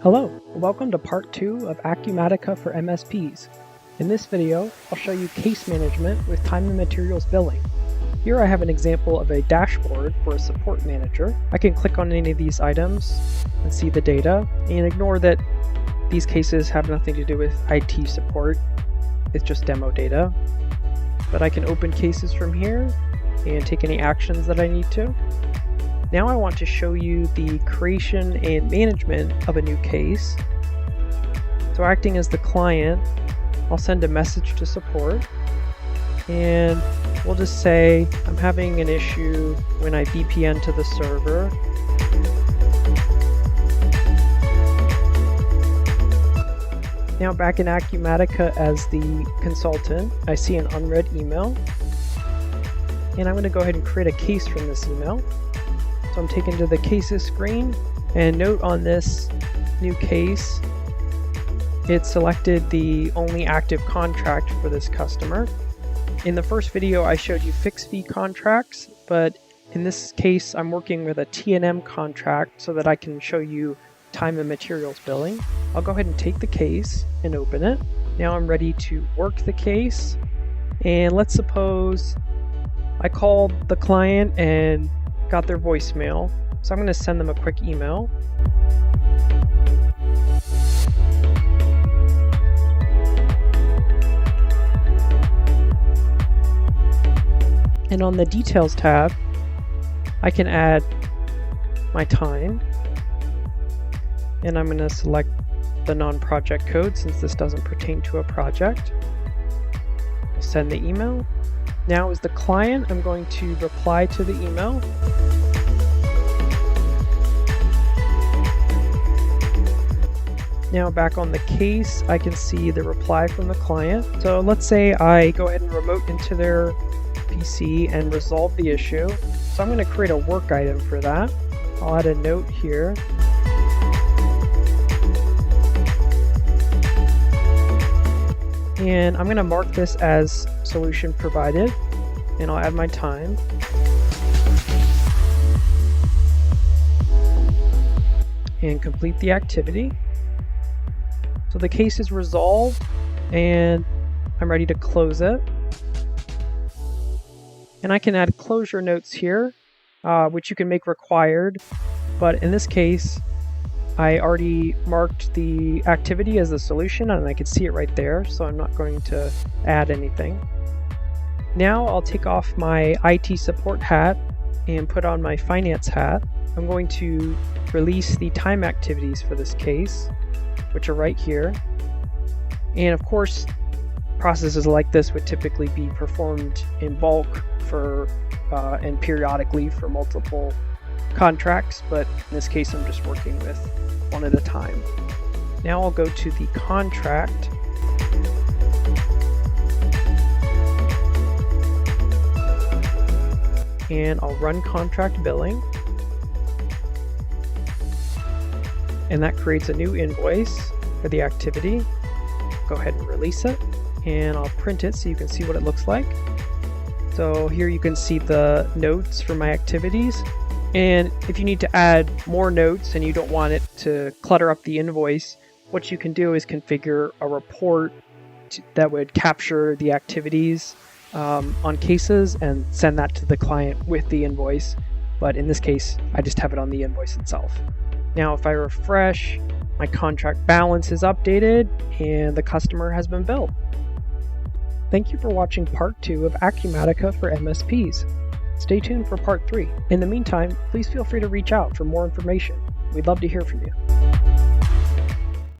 Hello, welcome to part 2 of Acumatica for MSPs. In this video, I'll show you case management with time and materials billing. Here I have an example of a dashboard for a support manager. I can click on any of these items and see the data, and ignore that these cases have nothing to do with IT support. It's just demo data. But I can open cases from here and take any actions that I need to. Now I want to show you the creation and management of a new case. So acting as the client, I'll send a message to support, and we'll just say I'm having an issue when I VPN to the server. Now back in Acumatica as the consultant, I see an unread email, and I'm going to go ahead and create a case from this email. So I'm taken to the cases screen, and note on this new case, it selected the only active contract for this customer. In the first video I showed you fixed fee contracts, but in this case I'm working with a T&M contract so that I can show you time and materials billing. I'll go ahead and take the case and open it. Now I'm ready to work the case, and let's suppose I called the client and got their voicemail, so I'm going to send them a quick email. And on the details tab, I can add my time, and I'm going to select the non-project code since this doesn't pertain to a project. I'll send the email. Now as the client, I'm going to reply to the email. Now back on the case, I can see the reply from the client. So let's say I go ahead and remote into their PC and resolve the issue. So I'm going to create a work item for that. I'll add a note here. And I'm going to mark this as solution provided, and I'll add my time. And complete the activity. So the case is resolved, and I'm ready to close it. And I can add closure notes here, which you can make required, but in this case, I already marked the activity as a solution and I can see it right there, so I'm not going to add anything. Now I'll take off my IT support hat and put on my finance hat. I'm going to release the time activities for this case, which are right here. And of course, processes like this would typically be performed in bulk and periodically for multiple contracts, but in this case I'm just working with one at a time. Now I'll go to the contract, and I'll run contract billing, and that creates a new invoice for the activity. Go ahead and release it, and I'll print it so you can see what it looks like. So here you can see the notes for my activities. And if you need to add more notes and you don't want it to clutter up the invoice, what you can do is configure a report that would capture the activities on cases and send that to the client with the invoice. But in this case, I just have it on the invoice itself. Now if I refresh, my contract balance is updated and the customer has been billed. Thank you for watching part 2 of Acumatica for MSPs. Stay tuned for part 3. In the meantime, please feel free to reach out for more information. We'd love to hear from you.